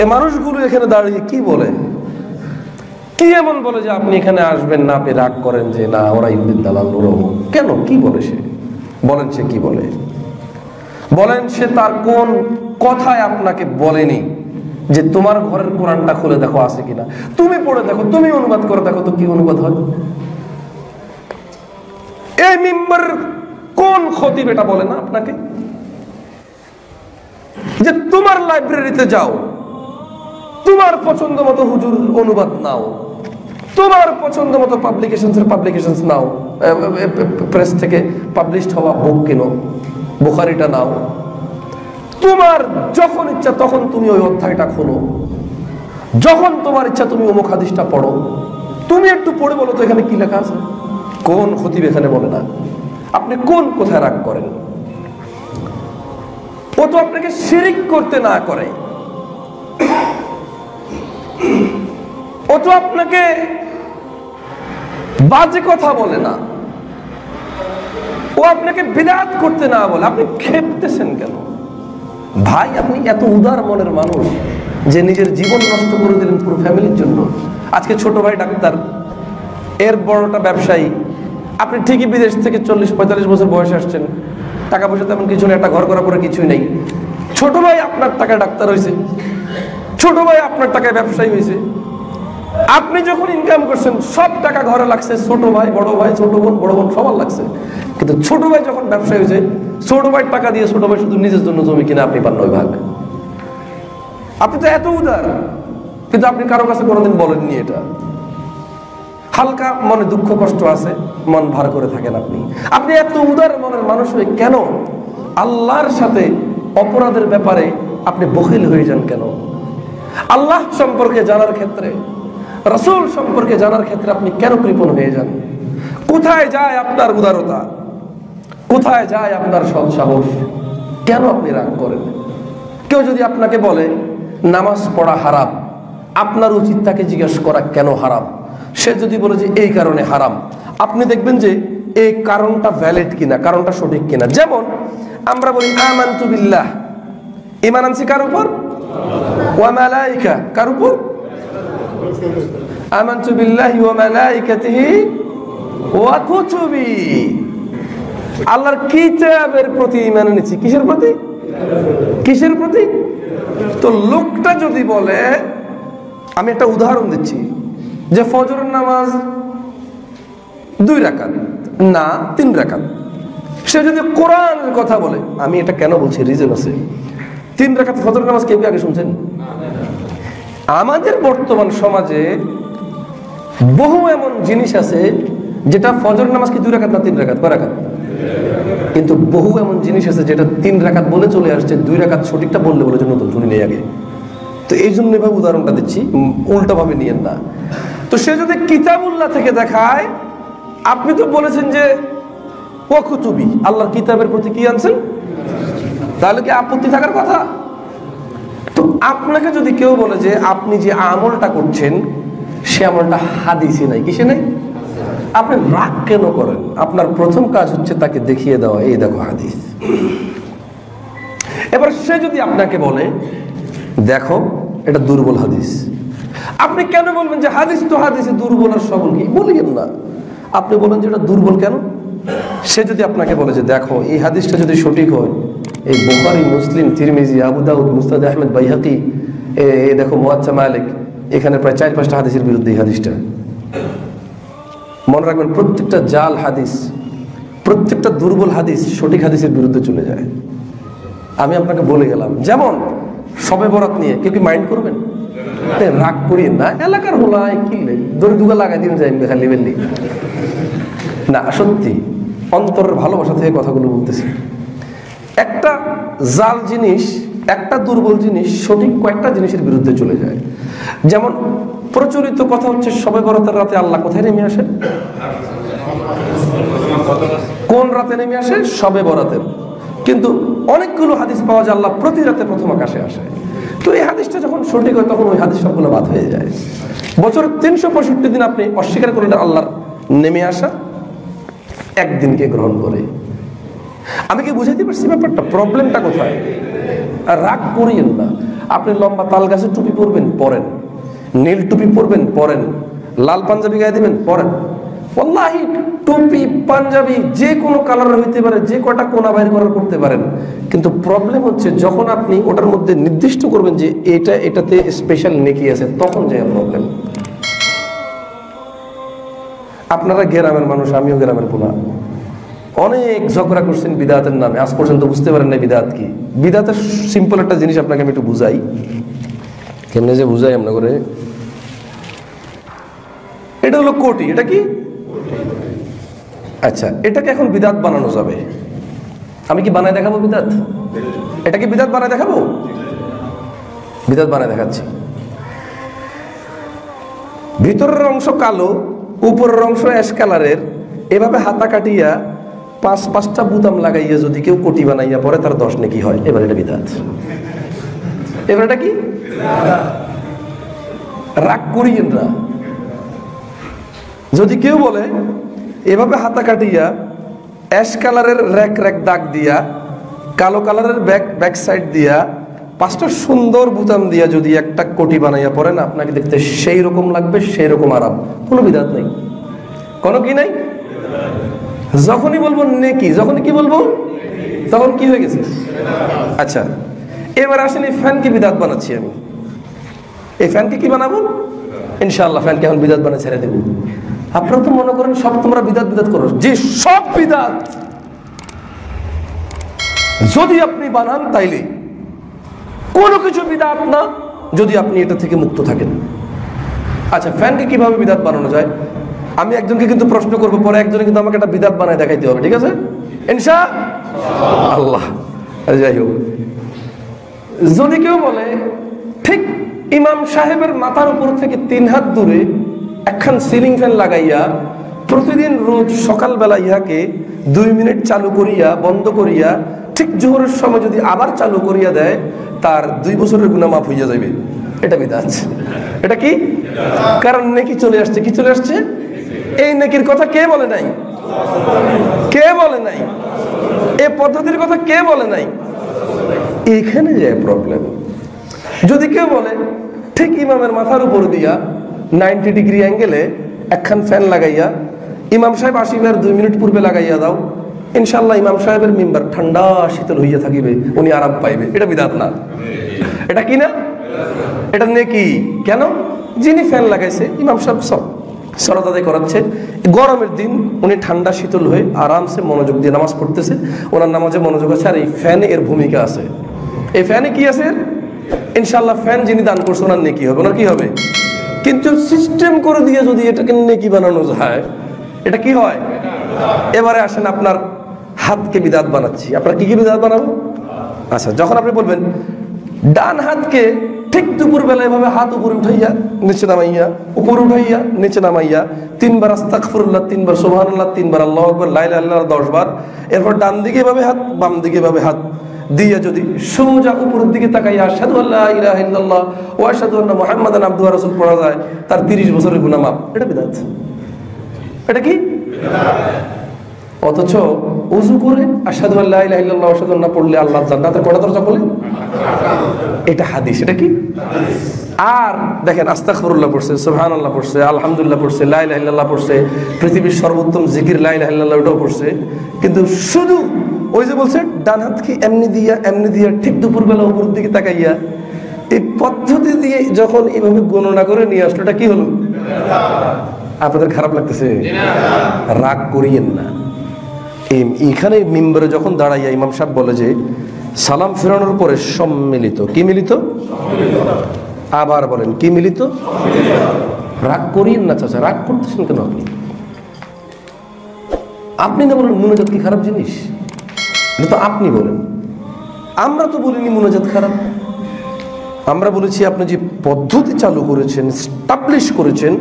এই মানুষগুলো এখানে দাঁড়িয়ে কি বলে, কি এমন বলে যে আপনি এখানে আসবেন না, আপনি রাগ করেন যে না ওরা ইহুদির দালাল, ওরা কেন, কি বলে সে? বলেন সে কি বলে? বলেন সে তার কোন কথায় আপনাকে বলেনি যে তোমার ঘরের কোরআনটা খুলে দেখো আছে কিনা, তুমি পড়ে দেখো, তুমি অনুবাদ করে দেখো তো কি অনুবাদ হয়? এই মিম্বার কোন খতিব এটা বলে না আপনাকে যে তোমার লাইব্রেরিতে যাও, তোমার পছন্দ মতো হুজুর অনুবাদ নাও, তোমার পছন্দ মতো পাবলিকেশনস নাও, প্রেস থেকে পাবলিশড হওয়া বুক কিনো, বুখারিটা নাও, তোমার যখন ইচ্ছা তখন তুমি ওই অধ্যায়টা খোলো, যখন তোমার ইচ্ছা তুমি অমুক হাদিসটা পড়ো। তুমি একটু পড়ে বলো তো এখানে কি লেখা আছে? কোন খতিব এখানে বলে না? আপনি কোন কোথায় রাগ করেন? ও তো আপনাকে শিরিক করতে না করে, ও তো আপনাকে বাজে কথা বলে না, ও আপনাকে বিদআত করতে না বলে। আপনি খেপতেছেন কেন ভাই? আপনি এত উদার মনের মানুষ যে নিজের জীবন নষ্ট করে দিলেন পুরো ফ্যামিলির জন্য। আজকে ছোট ভাই ডাক্তার, এর বড়টা ব্যবসায়ী। আপনি ঠিকই বিদেশ থেকে 40-45 বছর বয়সে আসছেন, টাকা পয়সা তেমন কিছু নেই, একটা ঘর করার পরে কিছুই নেই। ছোট ভাই আপনার টাকায় ডাক্তার হয়েছে, ছোট ভাই আপনার টাকায় ব্যবসায়ী হয়েছে। আপনি যখন ইনকাম করছেন সব টাকা ঘরে লাগছে, ছোট ভাই, বড় ভাই, ছোট বোন, বড় বোন সবার লাগছে। কিন্তু ছোট ভাই যখন ব্যবসায়ী হয়েছে, ছোট ভাইয়ের টাকা দিয়ে ছোট ভাই শুধু নিজের জন্য জমি কিনে আপনি পান 9 ভাগ। আপনি তো এত উদার, কিন্তু আপনি কারো কাছে কোনোদিন বলেননি এটা। হালকা মনে দুঃখ কষ্ট আছে, মন ভার করে থাকেন আপনি। আপনি এত উদার মনের মানুষ হয়ে কেন আল্লাহর সাথে অপরাধের ব্যাপারে আপনি বখিল হয়ে যান কেন? আল্লাহ সম্পর্কে জানার ক্ষেত্রে, রাসূল সম্পর্কে জানার ক্ষেত্রে আপনি কেন কৃপণ হয়ে যান? কোথায় যায় আপনার উদারতা? কোথায় যায় আপনার সৎ সাহস? কেন আপনি রাগ করেন? কেউ যদি আপনাকে বলে নামাজ পড়া হারাম, আপনার উচিত তাকে জিজ্ঞাসা করা কেন হারাম। সে যদি বলে যে এই কারণে হারাম, আপনি দেখবেন যে এই কারণটা ভ্যালিড কিনা, কারণটা সঠিক কিনা। যেমন আমরা বলি আমানতু বিল্লাহ, ঈমান আনছি কার উপর? ওয়া মালাইকা, কার উপর? আমানতু বিল্লাহি ওয়া মালাইকাতিহি ওয়া কুতুবি, আল্লাহর কিতাবের প্রতি ঈমান এনেছি। কিসের প্রতি? কিসের প্রতি? তো লোকটা যদি বলে, আমি একটা উদাহরণ দিচ্ছি, যে ফজরের নামাজ 2 রাকাত না 3 রাকাত, সে যদি কোরআনের কথা বলে, আমি এটা কেন বলছি, রিজন আছে। 3 রাকাত ফজরের নামাজ কেউ আগে শুনছেন? আমাদের বর্তমান সমাজে বহু এমন জিনিস আছে যেটা ফজর নামাজ কি 2 রাকাত না 3 রাকাত? কয় রাকাত? কিন্তু বহু এমন জিনিস আছে যেটা 3 রাকাত বলে চলে আসছে, 2 রাকাত সঠিকটা বললে বলে যে নতুন শুনি নেই আগে। তো এই জন্য এভাবে উদাহরণটা দিচ্ছি, উল্টা ভাবে নিয়েন না। তো সে যদি কিতাবুল্লাহ থেকে দেখায়, আপনি তো বলেছেন যে ওয়া কুতুবি, আল্লাহর কিতাবের প্রতি কি আনছেন, তাহলে কি আপত্তি থাকার কথা? তো আপনাকে যদি কেউ বলে যে আপনি যে আমলটা করছেন সে আমলটা হাদিসে নাই, কিসে নাই, আপনি রাগ কেন করেন? আপনার প্রথম কাজ হচ্ছে তাকে দেখিয়ে দেওয়া, এই দেখো হাদিস। এবার সে যদি আপনাকে বলে দেখো এটা দুর্বল হাদিস, আপনি কেন বলবেন যে হাদিস তো হাদিসে দুর্বল আর সবল কি? বলিয়েন না, আপনি বলেন যে এটা দুর্বল কেন। সে যদি আপনাকে বলে যে দেখো এই হাদিসটা যদি সঠিক হয়, এই বুখারী, মুসলিম, তিরমিজি, আবু দাউদ, মুসনাদ আহমদ, বাইহাকি, এই দেখো মুওয়াত্তা মালিক, এখানে প্রায় 4-5টা হাদিসের বিরুদ্ধে এই হাদিসটা। মনে রাখবেন প্রত্যেকটা জাল হাদিস, প্রত্যেকটা দুর্বল হাদিস সঠিক হাদিসের বিরুদ্ধে চলে যায়। আমি আপনাকে বলে গেলাম, যেমন শবে বরাত নিয়ে কেউ কি মাইন্ড করবেন? রাগ করিয়েন না, এলাকার হোলায় কি দড়ি দুগা লাগাই দিন যাই খালি বেললি না। সত্যি অন্তরের ভালোবাসা থেকে কথাগুলো বলতেছি। একটা জাল জিনিস, একটা দুর্বল জিনিস সঠিক কয়েকটা জিনিসের বিরুদ্ধে চলে যায়। যেমন প্রচলিত কথা হচ্ছে শবে বরাতের রাতে আল্লাহ কোথায় নেমে আসে? কোন রাতে নেমে আসে? শবে বরাতের। কিন্তু অনেকগুলো হাদিস পাওয়া যায় আল্লাহ প্রতি রাতে প্রথম আকাশে আসে। তো এই হাদিসটা যখন সঠিক হয় তখন ওই হাদিস সবগুলো বাদ হয়ে যায়। বছরের 365 দিন আপনি অস্বীকার করলেন আল্লাহর নেমে আসা, একদিনকে গ্রহণ করে। আমি কি বুঝাইতে পারছি ব্যাপারটা? প্রবলেমটা কোথায়? আর রাগ করিয়েন না। আপনি লম্বা তাল গাছের টুপি পরবেন, পরেন। নীল টুপি পরবেন, পরেন। লাল পাঞ্জাবি গায়ে দিবেন, পরেন। ওয়াল্লাহি টুপি পাঞ্জাবি যে কোনো কালার হইতে পারে, যে কটা কোনা বাইর করার করতে পারেন, কিন্তু প্রবলেম হচ্ছে যখন আপনি ওটার মধ্যে নির্দিষ্ট করবেন যে এটাতে স্পেশাল নেকি আছে, তখন যায় প্রবলেম। আপনারা গ্রামের মানুষ, আমিও গ্রামের পোলা, অনেক ঝগড়া করছেন বিদআতের নামে, আজ পর্যন্ত বুঝতে পারেন না বিদআত কি। বিদআতের সিম্পল একটা জিনিস আপনাকে আমি একটু বুঝাই, কেমনে যে বুঝাই আমরা করে। এটা হলো কোটি, এটা কি? আচ্ছা, এটাকে এখন বিদআত বানানো যাবে। আমি কি বানায় দেখাবো বিদআত? এটা কি বিদআত বানায় দেখাবো? বিদআত বানায় দেখাচ্ছি। ভিতরের অংশ কালো, উপরের অংশ অ্যাশ কালারের, এভাবে হাতা কাটিয়া 5-5টা বুতাম লাগাইয়া যদি কেউ কোটি বানাইয়া পরে, তার 10 নেকি হয়। এবার এটা বিদআত। এবার এটা কি? রাগ করিয়েন না। যদি কেউ বলে এভাবে হাতা কাটিয়া অ্যাশ কালারের র্যাক র্যাক দাগ দিয়া, কালো কালারের ব্যাক সাইড দিয়া 5টা সুন্দর বুতাম দিয়া যদি একটা কোটি বানাইয়া পড়েন, আপনাকে দেখতে সেই রকম লাগবে, সেই রকম আরাম। কোনো বিদআত নেই, কোনো কি নাই। যখনই বলবো নেকি, যখনই কি বলবো, তখন কি হয়ে গেছে? আচ্ছা, এবার আসেন এই ফ্যানকে বিদআত বানাচ্ছি আমি। এই ফ্যানকে কি বানাবো? ইনশাআল্লাহ ফ্যানকে এখন বিদআত বানিয়ে ছেড়ে দেবো। আপনারা তো মনে করেন সব তোমরা বিদআত বিদআত করো, যে সব বিদআত যদি আপনি বানান তাইলে কোনো কিছু বিদআত না, যদি আপনি এটা থেকে মুক্ত থাকেন। আচ্ছা, ফ্যানকে কিভাবে বিদআত বানানো যায়? আমি একজনকে কিন্তু প্রশ্ন করবো, পরে একজনে কিন্তু আমাকে একটা বিদআত বানায় দেখাইতে হবে, ঠিক আছে ইনশাআল্লাহ। যাই হোক, যদি কেউ বলে ঠিক ইমাম সাহেবের মাথার উপর থেকে 3 হাত দূরে একখান সিলিং ফ্যান লাগাইয়া প্রতিদিন রোজ সকালবেলা ইহাকে 2 মিনিট চালু করিয়া বন্ধ করিয়া ঠিক জোহরের সময় যদি আবার চালু করিয়া দেয়, তার 2 বছরের গুনাহ মাফ হইয়া যাবে। এটা বিদআত। এটা কি? কারণ নেকি চলে আসছে। কি চলে আসছে? এই নেকির কথা কে বলে নাই? কে বলে নাই? এই পদ্ধতির কথা কে বলে নাই? এখানে যায় প্রবলেম। যদি কেউ বলে ঠিক ইমামের মাথার উপর দিয়া 90 ডিগ্রি অ্যাঙ্গেলে একখান ফ্যান লাগাইয়া ইমাম সাহেব আসিবার 2 মিনিট পূর্বে লাগাইয়া দাও, ইনশাআল্লাহ ইমাম সাহেবের মিম্বার ঠান্ডা শীতল হইয়া থাকিবে, উনি আরাম পাইবে। এটা বিদআত না? এটা কি না? এটা নেকি। কেন? যিনি ফ্যান লাগাইছে ইমাম সাহেব সব সালাত আদায় করাচ্ছে, গরমের দিন উনি ঠান্ডা শীতল হয়ে আরামসে মনোযোগ দিয়ে নামাজ পড়তেছে, ওনার নামাজে মনোযোগ আছে, আর এই ফ্যানে এর ভূমিকা আছে। এই ফ্যানে কি আছে? ইনশাআল্লাহ ফ্যান যিনি দান করছে ওনার নেকি হবে। ওনার কি হবে? কিন্তু সিস্টেম করে দিয়ে যদি এটাকে নেকি বানানো যায়, এটা কি হয়? এবারে আসেন আপনার হাতকে বিদআত বানাচ্ছি। আপনার কি কি বিদআত বানাবো? আচ্ছা, যখন আপনি বলবেন ডান হাতকে ঠিক দুপুর বেলা এভাবে হাত উপরে উঠাইয়া নিচে নামাইয়া, উপরে উঠাইয়া নিচে নামাইয়া 3 বার আস্তাগফিরুল্লাহ, 3 বার সুবহানাল্লাহ, 3 বার আল্লাহু আকবার, লা ইলাহা ইল্লাল্লাহ 10 বার, এরপর ডান দিকে এভাবে হাত, বাম দিকে এভাবে হাত দিয়ে যদি সোজা উপরের দিকে তাকাইয়া আশহাদু আল্লা ইলাহা ইল্লাল্লাহ ওয়া আশহাদু আন্না মুহাম্মাদান আবদুহু ওয়া রাসূলুহু পড়া যায়, তার 30 বছরের গুনাহ মাফ। এটা বিদআত। এটা কি? অথচ ওযু করে আশহাদু আল্লা ইলাহা ইল্লাল্লাহ ওয়া আশহাদু আন্না পড়লে আল্লাহ জান্নাতের কয়টা দরজা বলে? এটা হাদিস। এটা কি? আর দেখেন আস্তাগফিরুল্লাহ পড়ছে, সুবহানাল্লাহ পড়ছে, আলহামদুলিল্লাহ পড়ছে, লা ইলাহা ইল্লাল্লাহ পড়ছে, পৃথিবীর সর্বোত্তম জিকির লা ইলাহা ইল্লাল্লাহ ওটাও পড়ছে, কিন্তু শুধু ওই যে বলছে ডান হাতকে এমনি দিয়া ঠিক দুপুরবেলা উপরের দিকে তাকাইয়া, এই পদ্ধতি দিয়ে যখন এইভাবে গণনা করে নিয়ে আসলো, এটা কি হলো? আপনাদের খারাপ লাগতেছে? রাগ করিয়েন না। এইখানে মিম্বরে যখন দাঁড়াইয়া ইমাম সাহেব বলে যে সালাম ফেরানোর পরে সম্মিলিত, কি মিলিত? আবার বলেন কি মিলিত? রাগ করিয়েন না চাচা, রাগ করতেছেন কেন আপনি? আপনি না বলেন মুনাজাত কি খারাপ জিনিস? এটা তো আপনি বলেন, আমরা তো বলিনি মুনাজাত খারাপ। আমরা বলেছি আপনি যে পদ্ধতি চালু করেছেন, স্টাবলিশ করেছেন,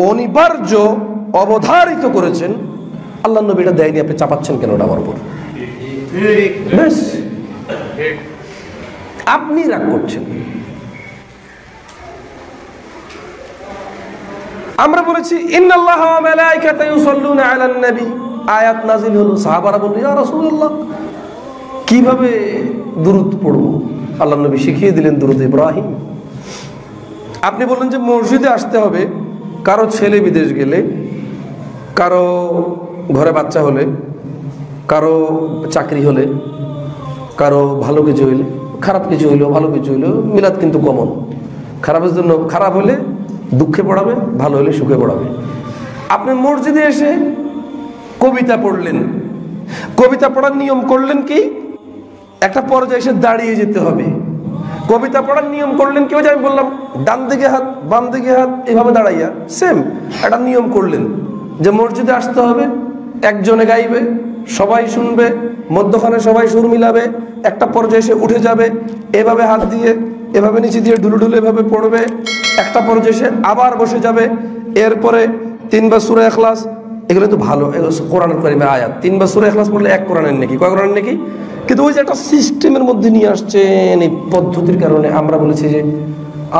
অনিবার্য অবধারিত করেছেন, আল্লাহ নবী এটা দেয়নি, আপনি চাপাচ্ছেন কেন ওটা আমার উপর? বেশ, আপনি রাগ করছেন। আমরা বলেছি ইন্নাল্লাহা ওয়া মালাইকাতাহু ইউসাল্লুনা আলান নবী, আয়াত নাযিল হলো, সাহাবারা বলল ইয়া রাসূলুল্লাহ কিভাবে দুরূদ পড়ব? আল্লাহ নবী শিখিয়ে দিলেন দুরূদ ইব্রাহিম। আপনি বললেন যে মসজিদে আসতে হবে কারো ছেলে বিদেশ গেলে, কারো ঘরে বাচ্চা হলে, কারো চাকরি হলে, কারো ভালো কিছু হইলে, খারাপ কিছু হইলেও ভালো কিছু হইলেও মিলাদ কিন্তু কমন। খারাপের জন্য খারাপ হলে দুঃখে পড়াবে, ভালো হলে সুখে পড়াবে। আপনি মসজিদে এসে কবিতা পড়লেন, কবিতা পড়ার নিয়ম করলেন কি? একটা পর্যায়ে এসে দাঁড়িয়ে যেতে হবে। কবিতা পড়ার নিয়ম করলেন কি? ওই যে আমি বললাম ডান দিকে হাত বাম দিকে হাত এইভাবে দাঁড়াইয়া সেম একটা নিয়ম করলেন যে মসজিদে আসতে হবে, একজনে গাইবে, সবাই শুনবে, মধ্যখানে সবাই সুর মিলাবে, একটা পর্যায়ে এসে উঠে যাবে, এভাবে হাত দিয়ে এভাবে নিচে দিয়ে ঢুলু ঢুলু এভাবে পড়বে, একটা পর্যায়ে এসে আবার বসে যাবে, এরপরে 3 বার সূরা ইখলাস। এগুলো তো ভালো কোরআনের কারিমের আয়াত। 3 বার সূরা ইখলাস পড়লে 1 কোরআনের নেকি, কয় কোরআনের নেকি? কিন্তু ওই যে একটা সিস্টেমের মধ্যে নিয়ে আসছেন, এই পদ্ধতির কারণে আমরা বলেছি যে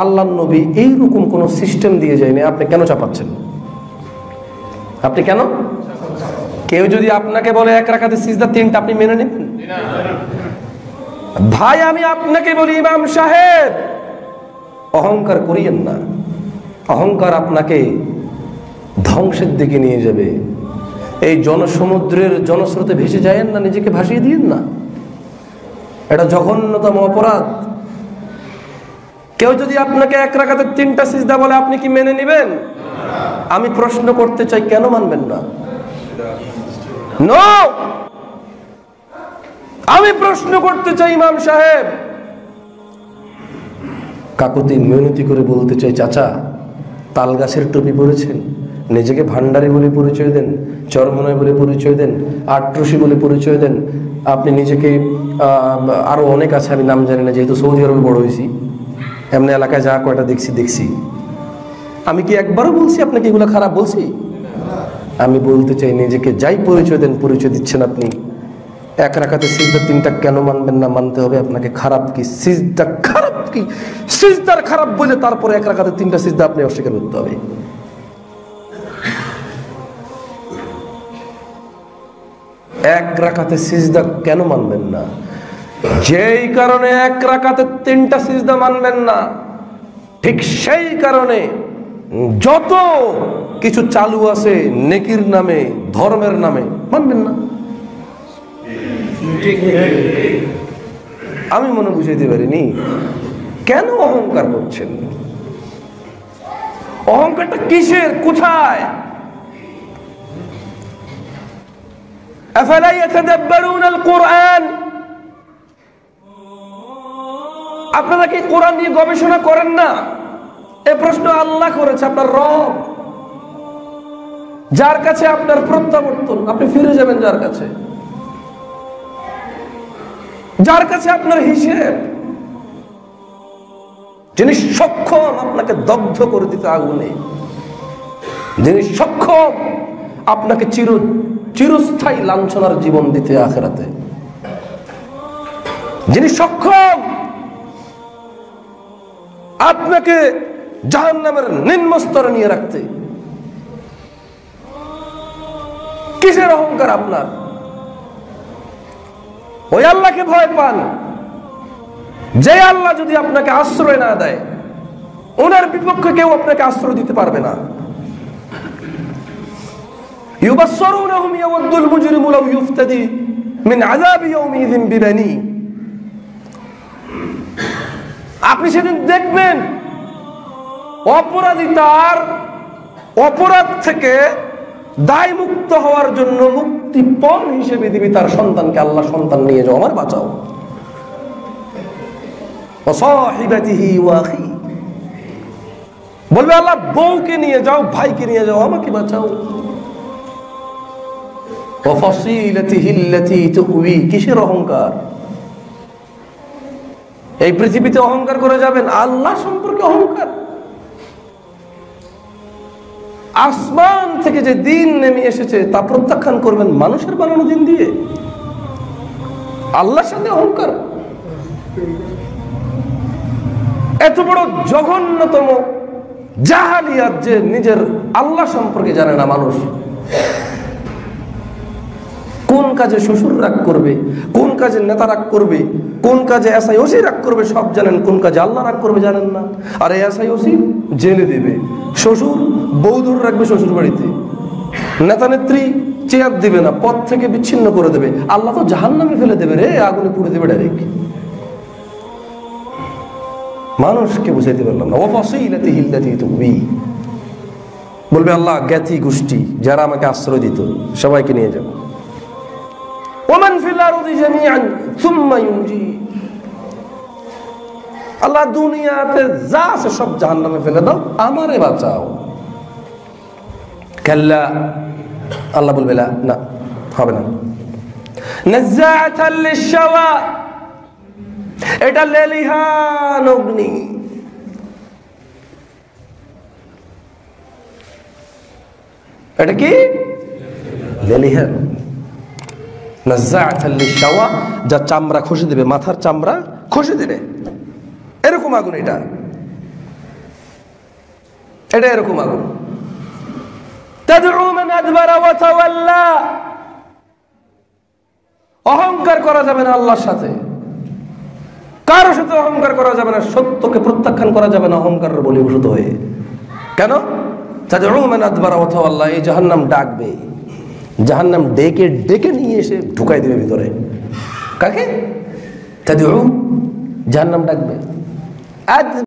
আল্লাহর নবী এইরকম কোন সিস্টেম দিয়ে যায়নি। আপনি কেন চাপাচ্ছেন? আপনি কেন? কেউ যদি আপনাকে বলে 1 রাকাতে সিজদা 3টা, আপনি মেনে নেবেন? ভাই আমি আপনাকে বলি ইমাম সাহেব, অহংকার করিয়েন না। অহংকার আপনাকে ধ্বংসের দিকে নিয়ে যাবে। এই জনসমুদ্রের জনস্রোতে ভেসে যায়েন না, নিজেকে ভাসিয়ে দিয়েন না। এটা জঘন্যতম অপরাধ। কেউ যদি আপনাকে 1 রাকাতে 3টা সিজদা বলে, আপনি কি মেনে নেবেন? আমি প্রশ্ন করতে চাই, কেন মানবেন না? নো, আমি প্রশ্ন করতে চাই ইমাম সাহেব, কাকুতি মিনতি করে বলতে চাই, চাচা তাল গাছের টুপি পরেছেন, নিজেকে ভান্ডারি বলে পরিচয় দেন, চরমনাই বলে পরিচয় দেন, আট্রসি বলে পরিচয় দেন, আপনি নিজেকে আরো অনেক আছে, আমি নাম জানি না, যেহেতু সৌদি আরবে বড় হয়েছি, এমনি এলাকায় যা কয়টা দেখছি। আমি কি একবারও বলছি আপনাকে এগুলো খারাপ বলছি? আমি বলতে চাই, নিজেকে যাই পরিচয় দেন, পরিচয় দিচ্ছেন আপনি। 1 রাকাতে সিজদা 3টা কেন মানবেন না? মানতে হবে আপনাকে। খারাপ কি? সিজদা খারাপ কি? সিজদার খারাপ বলে তারপরে 1 রাকাতে 3টা সিজদা আপনি অস্বীকার করতে হবে। 1 রাকাতে সিজদা কেন মানবেন না? যেই কারণে 1 রাকাতে 3টা সিজদা মানবেন না, ঠিক সেই কারণে যত কিছু চালু আছে নেকির নামে, ধর্মের নামে, মানবেন না। আমি মনে বুঝাইতে পারিনি কেন অহংকার করছেন। অহংকারটা কিসের, কোথায়? আফালা ইয়াতাদাব্বারুনা আল কুরআন, আপনারা কি কোরআন নিয়ে গবেষণা করেন না? এই প্রশ্ন আল্লাহ করেছে, আপনার রব, যার কাছে আপনার প্রত্যাবর্তন। আপনি ফিরে যাবেন যার কাছে, যার কাছে আপনার হিসেব, যিনি সক্ষম আপনাকে দগ্ধ করে দিতে আগুনে, যিনি সক্ষম আপনাকে চিরস্থায়ী লাঞ্ছনার জীবন দিতে আখিরাতে, যিনি সক্ষম আপনাকে জাহান্নামের নিম্ন স্তরে নিয়ে রাখতে। কিসের অহংকার আপনার? ওই আল্লাহকে ভয় পান, যে আল্লাহ যদি আপনাকে আশ্রয় না দেয়, ওনার বিপক্ষে কেউ আপনাকে আশ্রয় দিতে পারবে না। ইউবাসসিরুনহুম ইয়াওয়াদ্দুল মুজরিমু লাউ ইফতাদি মিন আযাবি ইয়াওমিযিন বিবানি। আপনি সেদিন দেখবেন অপরাধী তার অপরাধ থেকে দায় মুক্ত হওয়ার জন্য মুক্তিপণ হিসেবে দিবি তার সন্তানকে। আল্লাহ সন্তান নিয়ে যাও, আমার বাঁচাও। ওয়াসাহিবাতিহি ওয়া আখি, বলবে আল্লাহ বউকে নিয়ে যাও, ভাইকে নিয়ে যাও, আমাকে বাঁচাও। ওয়াফাসিলাতিহি আল্লাতী তুওয়ি, কিসের অহংকার? এই পৃথিবীতে অহংকার করে যাবেন, আল্লাহ সম্পর্কে অহংকার। আসমান থেকে যে দিন নেমে এসেছে তা প্রত্যাখ্যান করবেন মানুষের বানানো দিন দিয়ে? আল্লাহর সাথে অহংকার। এত বড় জঘন্যতম জাহালিয়াত যে নিজের আল্লাহ সম্পর্কে জানে না মানুষ। কোন কোন কাজে শ্বশুর রাগ করবে, কোন কাজে নেতা রাগ করবে, কোন কাজে এসআই ওসি রাগ করবে সব জানেন, কোন কাজে আল্লাহ রাগ করবে জানেন না। আর এসআই ওসি জেলে দেবে, শ্বশুর বউ ধরে রাখবে শ্বশুর বাড়িতে, নেতা নেত্রী চেয়ার দিবে না, পথ থেকে বিচ্ছিন্ন করে দেবে, আল্লাহ তো জাহান্নামে ফেলে দেবে রে, আগুনে পুড়ে দেবে ডাইরেক্ট। মানুষকে বুঝাইতে পারলাম না। ওয়াফাসিলাতিহি আল্লাতী তুবি, বলবে আল্লাহ জ্ঞাতি গোষ্ঠী যারা আমাকে আশ্রয় দিত সবাইকে নিয়ে যাও। ওমান ফিল আরদি জামিআন সুম্মা ইউনজি, আল্লাহ দুনিয়াতে যা আছে সব জাহান্নামে ফেলে দাও, আমারে বাঁচাও। কাল্লা, আল্লাহ বলবে না, হবে না। নাযাআতাল লিশাওয়া, এটা লেলিহান অগ্নি। এটা কি লেলিহান? নাযাআতাল লিশাওয়া, যা চামড়া খসে দেবে, মাথার চামড়া খসে দেবে, এরকম আগুন এটা এরকম আগুন। তাদউ মান আদবারা ওয়া তাওয়াল্লা, অহংকার করা যাবে না আল্লাহর সাথে, কারোর সাথে অহংকার করা যাবে না, সত্যকে প্রত্যাখ্যান করা যাবে না অহংকারের বলীভূত হয়ে। কেন? তাদউ মান আদবারা ওয়া তাওয়াল্লা, এই জাহান্নাম ডাকবে, জাহান্নাম ডেকে ডেকে নিয়ে এসে ঢুকাই দেবে ভিতরে। কাকে? তাদউ, জাহান্নাম ডাকবে।